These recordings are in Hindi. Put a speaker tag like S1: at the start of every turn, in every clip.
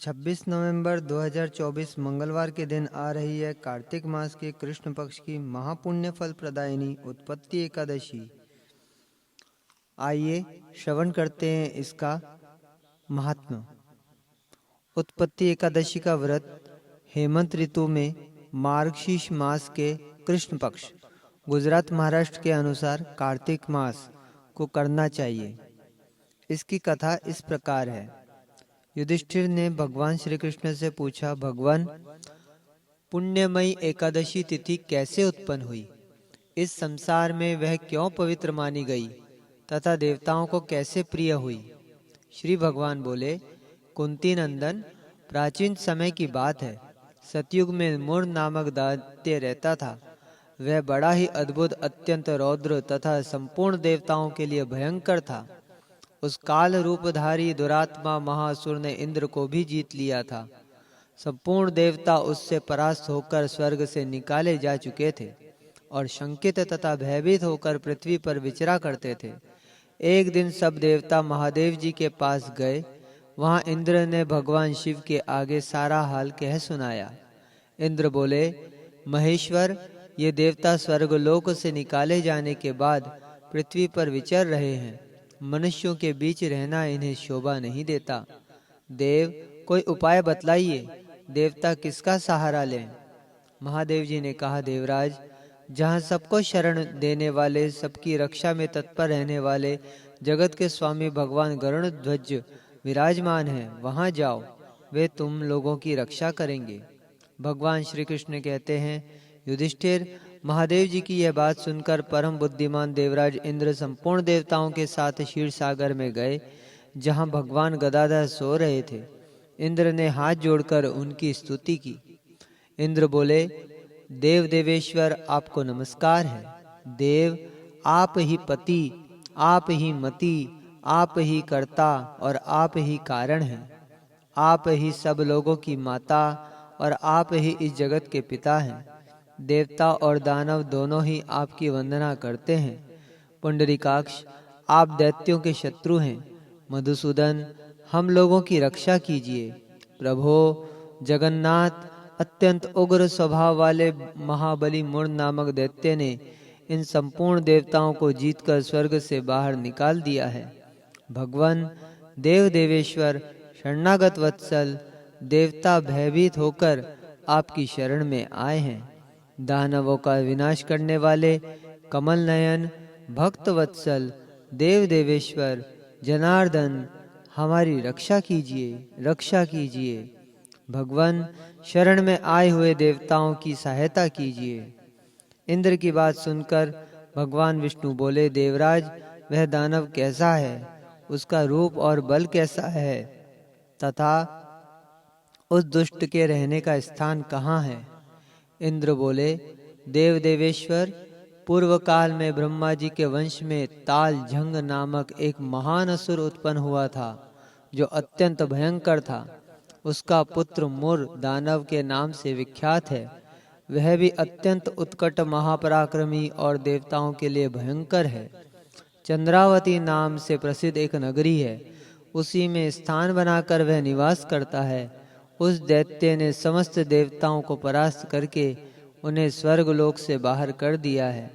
S1: 26 नवंबर 2024 मंगलवार के दिन आ रही है कार्तिक मास के कृष्ण पक्ष की महापुण्य फल प्रदायिनी उत्पत्ति एकादशी। आइए श्रवण करते हैं इसका महात्म्य। उत्पत्ति एकादशी का व्रत हेमंत ऋतु में मार्गशीर्ष मास के कृष्ण पक्ष गुजरात महाराष्ट्र के अनुसार कार्तिक मास को करना चाहिए। इसकी कथा इस प्रकार है। युधिष्ठिर ने भगवान श्री कृष्ण से पूछा, भगवान, पुण्यमयी एकादशी तिथि कैसे उत्पन्न हुई? इस संसार में वह क्यों पवित्र मानी गई तथा देवताओं को कैसे प्रिय हुई? श्री भगवान बोले, कुंती नंदन, प्राचीन समय की बात है। सतयुग में मूर नामक दैत्य रहता था। वह बड़ा ही अद्भुत, अत्यंत रौद्र तथा संपूर्ण देवताओं के लिए भयंकर था। उस काल रूपधारी दुरात्मा महासुर ने इंद्र को भी जीत लिया था। संपूर्ण देवता उससे परास्त होकर स्वर्ग से निकाले जा चुके थे और शंकित तथा भयभीत होकर पृथ्वी पर विचरा करते थे। एक दिन सब देवता महादेव जी के पास गए। वहां इंद्र ने भगवान शिव के आगे सारा हाल कह सुनाया। इंद्र बोले, महेश्वर, ये देवता स्वर्गलोक से निकाले जाने के बाद पृथ्वी पर विचर रहे हैं। मनुष्यों के बीच रहना इन्हें शोभा नहीं देता। देव, कोई उपाय बतलाइए। देवता किसका सहारा लें? महादेव जी ने कहा, देवराज, जहाँ सबको शरण देने वाले, सबकी रक्षा में तत्पर रहने वाले जगत के स्वामी भगवान गरुड़ध्वज विराजमान हैं, वहाँ जाओ, वे तुम लोगों की रक्षा करेंगे। भगवान श्री कृष्ण कहते हैं, युधिष्ठिर, महादेव जी की यह बात सुनकर परम बुद्धिमान देवराज इंद्र संपूर्ण देवताओं के साथ क्षीर सागर में गए, जहां भगवान गदाधर सो रहे थे। इंद्र ने हाथ जोड़कर उनकी स्तुति की। इंद्र बोले, देव देवेश्वर, आपको नमस्कार है। देव, आप ही पति, आप ही मति, आप ही कर्ता और आप ही कारण हैं। आप ही सब लोगों की माता और आप ही इस जगत के पिता हैं। देवता और दानव दोनों ही आपकी वंदना करते हैं। पुंडरीकाक्ष, आप दैत्यों के शत्रु हैं। मधुसूदन, हम लोगों की रक्षा कीजिए। प्रभो जगन्नाथ, अत्यंत उग्र स्वभाव वाले महाबली मूर नामक दैत्य ने इन संपूर्ण देवताओं को जीतकर स्वर्ग से बाहर निकाल दिया है। भगवान देव देवेश्वर, शरणागत वत्सल, देवता भयभीत होकर आपकी शरण में आए हैं। दानवों का विनाश करने वाले कमल नयन, भक्त वत्सल, देव देवेश्वर, जनार्दन, हमारी रक्षा कीजिए, रक्षा कीजिए। भगवान, शरण में आए हुए देवताओं की सहायता कीजिए। इंद्र की बात सुनकर भगवान विष्णु बोले, देवराज, वह दानव कैसा है? उसका रूप और बल कैसा है तथा उस दुष्ट के रहने का स्थान कहाँ है? इंद्र बोले, देव देवेश्वर, पूर्व काल में ब्रह्मा जी के वंश में ताल झंग नामक एक महान असुर उत्पन्न हुआ था, जो अत्यंत भयंकर था। उसका पुत्र मूर दानव के नाम से विख्यात है। वह भी अत्यंत उत्कट, महापराक्रमी और देवताओं के लिए भयंकर है। चंद्रावती नाम से प्रसिद्ध एक नगरी है, उसी में स्थान बनाकर वह निवास करता है। उस दैत्य ने समस्त देवताओं को परास्त करके उन्हें स्वर्गलोक से बाहर कर दिया है।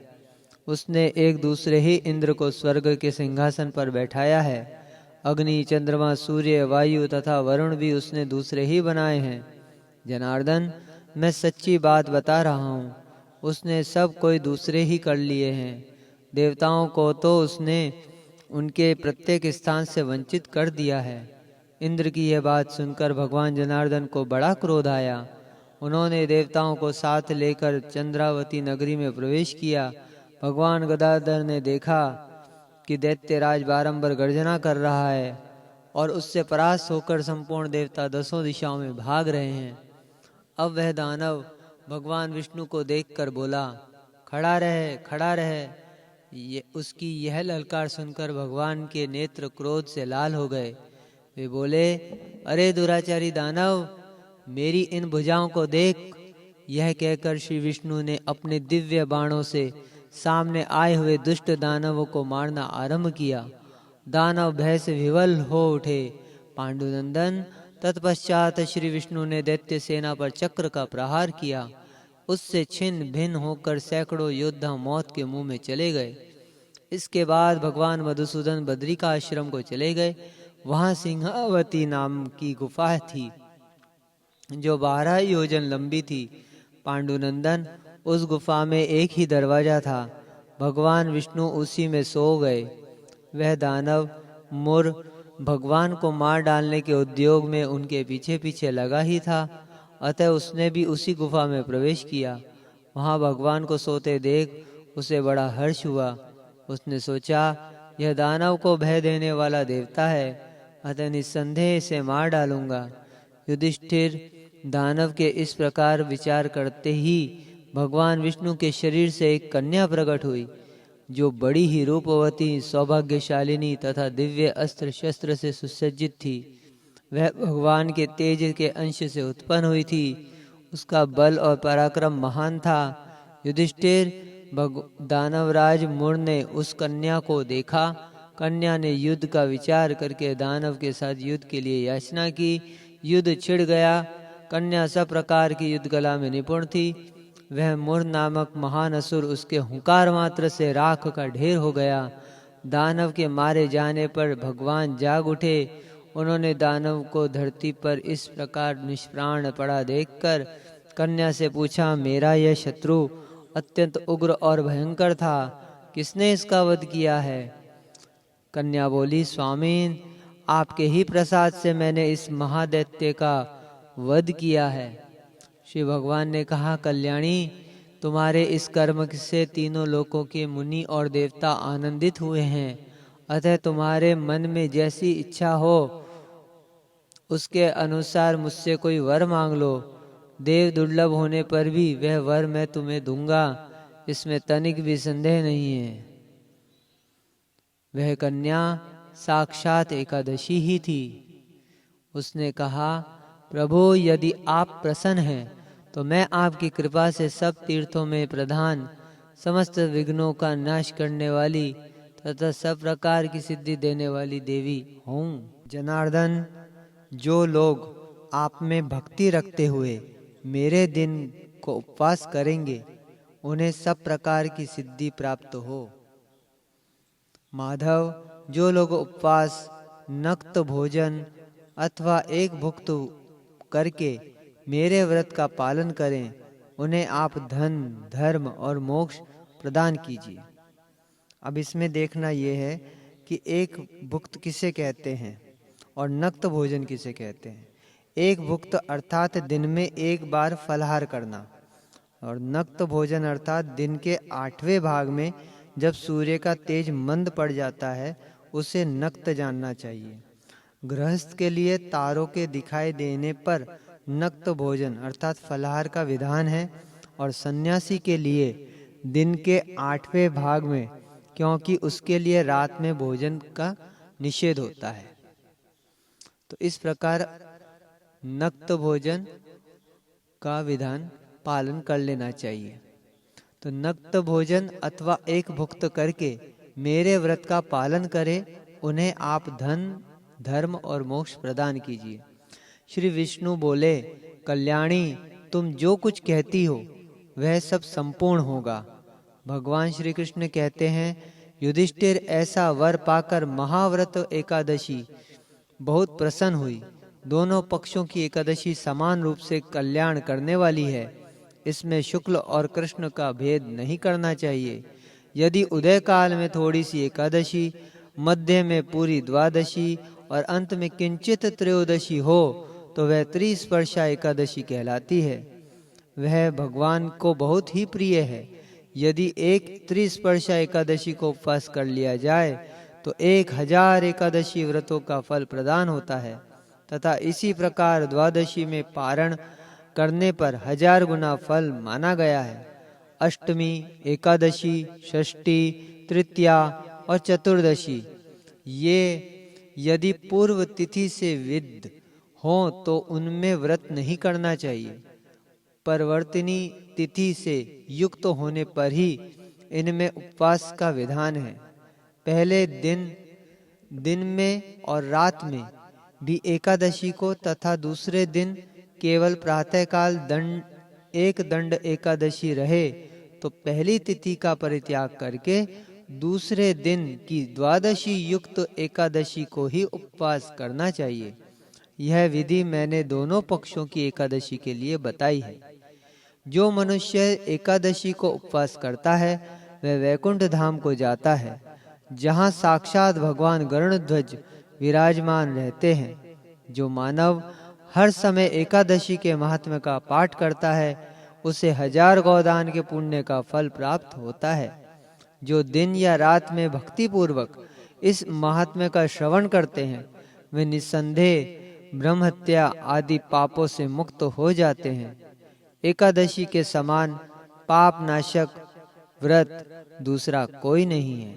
S1: उसने एक दूसरे ही इंद्र को स्वर्ग के सिंहासन पर बैठाया है। अग्नि, चंद्रमा, सूर्य, वायु तथा वरुण भी उसने दूसरे ही बनाए हैं। जनार्दन, मैं सच्ची बात बता रहा हूँ, उसने सब कोई दूसरे ही कर लिए हैं। देवताओं को तो उसने उनके प्रत्येक स्थान से वंचित कर दिया है। इंद्र की यह बात सुनकर भगवान जनार्दन को बड़ा क्रोध आया। उन्होंने देवताओं को साथ लेकर चंद्रावती नगरी में प्रवेश किया। भगवान गदाधर ने देखा कि दैत्यराज बारंबार गर्जना कर रहा है और उससे परास्त होकर संपूर्ण देवता दसों दिशाओं में भाग रहे हैं। अब वह दानव भगवान विष्णु को देखकर बोला, खड़ा रहे, खड़ा रहे। उसकी यह ललकार सुनकर भगवान के नेत्र क्रोध से लाल हो गए। वे बोले, अरे दुराचारी दानव, मेरी इन भुजाओं को देख। यह कहकर श्री विष्णु ने अपने दिव्य बाणों से सामने आए हुए दुष्ट दानवों को मारना आरंभ किया। दानव भय से विवल हो उठे। पांडुनंदन, तत्पश्चात श्री विष्णु ने दैत्य सेना पर चक्र का प्रहार किया। उससे छिन्न भिन्न होकर सैकड़ों योद्धा मौत के मुंह में चले गए। इसके बाद भगवान मधुसूदन बद्री का आश्रम को चले गए। वहां सिंहावती नाम की गुफा थी जो 12 योजन लंबी थी। पांडुनंदन, उस गुफा में एक ही दरवाजा था। भगवान विष्णु उसी में सो गए। वह दानव मुर भगवान को मार डालने के उद्योग में उनके पीछे पीछे लगा ही था। अतः उसने भी उसी गुफा में प्रवेश किया। वहां भगवान को सोते देख उसे बड़ा हर्ष हुआ। उसने सोचा, यह दानव को भय देने वाला देवता है, अतः निस्संदेह इसे मार डालूंगा। युधिष्ठिर दानव के इस प्रकार विचार करते ही भगवान विष्णु के शरीर से एक कन्या प्रकट हुई, जो बड़ी ही रूपवती, सौभाग्यशालिनी तथा दिव्य अस्त्र शस्त्र से सुसज्जित थी। वह भगवान के तेज के अंश से उत्पन्न हुई थी। उसका बल और पराक्रम महान था। युधिष्ठिर, दानवराज मुर ने उस कन्या को देखा। कन्या ने युद्ध का विचार करके दानव के साथ युद्ध के लिए याचना की। युद्ध छिड़ गया। कन्या सब प्रकार की युद्ध कला में निपुण थी। वह मुर नामक महान असुर उसके हुंकार मात्र से राख का ढेर हो गया। दानव के मारे जाने पर भगवान जाग उठे। उन्होंने दानव को धरती पर इस प्रकार निष्प्राण पड़ा देखकर कन्या से पूछा, मेरा यह शत्रु अत्यंत उग्र और भयंकर था, किसने इसका वध किया है? कन्या बोली, स्वामीन, आपके ही प्रसाद से मैंने इस महादैत्य का वध किया है। श्री भगवान ने कहा, कल्याणी, तुम्हारे इस कर्म से तीनों लोकों के मुनि और देवता आनंदित हुए हैं। अतः तुम्हारे मन में जैसी इच्छा हो उसके अनुसार मुझसे कोई वर मांग लो। देव दुर्लभ होने पर भी वह वर मैं तुम्हें दूंगा, इसमें तनिक भी संदेह नहीं है। वह कन्या साक्षात एकादशी ही थी। उसने कहा, प्रभु, यदि आप प्रसन्न हैं तो मैं आपकी कृपा से सब तीर्थों में प्रधान, समस्त विघ्नों का नाश करने वाली तथा सब प्रकार की सिद्धि देने वाली देवी हूँ। जनार्दन, जो लोग आप में भक्ति रखते हुए मेरे दिन को उपवास करेंगे उन्हें सब प्रकार की सिद्धि प्राप्त हो। माधव, जो लोग उपवास, नक्त भोजन अथवा एक भुक्त करके मेरे व्रत का पालन करें उन्हें आप धन, धर्म और मोक्ष प्रदान कीजिए। अब इसमें देखना यह है कि एक भुक्त किसे कहते हैं और नक्त भोजन किसे कहते हैं। एक भुक्त अर्थात दिन में एक बार फलाहार करना, और नक्त भोजन अर्थात दिन के 8वें भाग में जब सूर्य का तेज मंद पड़ जाता है उसे नक्त जानना चाहिए। गृहस्थ के लिए तारों के दिखाई देने पर नक्त भोजन अर्थात फलाहार का विधान है, और सन्यासी के लिए दिन के 8वें भाग में, क्योंकि उसके लिए रात में भोजन का निषेध होता है। तो इस प्रकार नक्त भोजन का विधान पालन कर लेना चाहिए। तो नक्त भोजन अथवा एक भुक्त करके मेरे व्रत का पालन करें उन्हें आप धन, धर्म और मोक्ष प्रदान कीजिए। श्री विष्णु बोले, कल्याणी, तुम जो कुछ कहती हो वह सब संपूर्ण होगा। भगवान श्री कृष्ण कहते हैं, युधिष्ठिर, ऐसा वर पाकर महाव्रत एकादशी बहुत प्रसन्न हुई। दोनों पक्षों की एकादशी समान रूप से कल्याण करने वाली है। इसमें शुक्ल और कृष्ण का भेद नहीं करना चाहिए। यदि उदय काल में थोड़ी सी एकादशी, मध्य में पूरी द्वादशी और अंत में किंचित त्रयोदशी हो तो वह त्रिस्पर्शा एकादशी कहलाती है। वह भगवान को बहुत ही प्रिय है। यदि एक त्रिस्पर्शा एकादशी को उपवास कर लिया जाए तो 1000 एकादशी व्रतों का फल प्रदान होता है, तथा इसी प्रकार द्वादशी में पारण करने पर 1000 गुना फल माना गया है। अष्टमी, एकादशी, षष्ठी, तृतीया और चतुर्दशी ये यदि पूर्व तिथि से विद्ध हो तो उनमें व्रत नहीं करना चाहिए। परवर्तिनी तिथि से युक्त होने पर ही इनमें उपवास का विधान है। पहले दिन में और रात में भी एकादशी को तथा दूसरे दिन केवल प्रातःकाल एक दंड एकादशी रहे तो पहली तिथि का परित्याग करके दूसरे दिन की द्वादशी युक्त एकादशी को ही उपवास करना चाहिए। यह विधि मैंने दोनों पक्षों की एकादशी के लिए बताई है। जो मनुष्य एकादशी को उपवास करता है वह वैकुंठ धाम को जाता है, जहाँ साक्षात भगवान गरुड़ध्वज विराजमान रहते हैं। जो मानव हर समय एकादशी के महात्म्य का पाठ करता है उसे 1000 गोदान के पुण्य का फल प्राप्त होता है। जो दिन या रात में भक्ति पूर्वक इस महात्म्य का श्रवण करते हैं वे निस्संदेह ब्रह्महत्या आदि पापों से मुक्त हो जाते हैं। एकादशी के समान पाप नाशक व्रत दूसरा कोई नहीं है।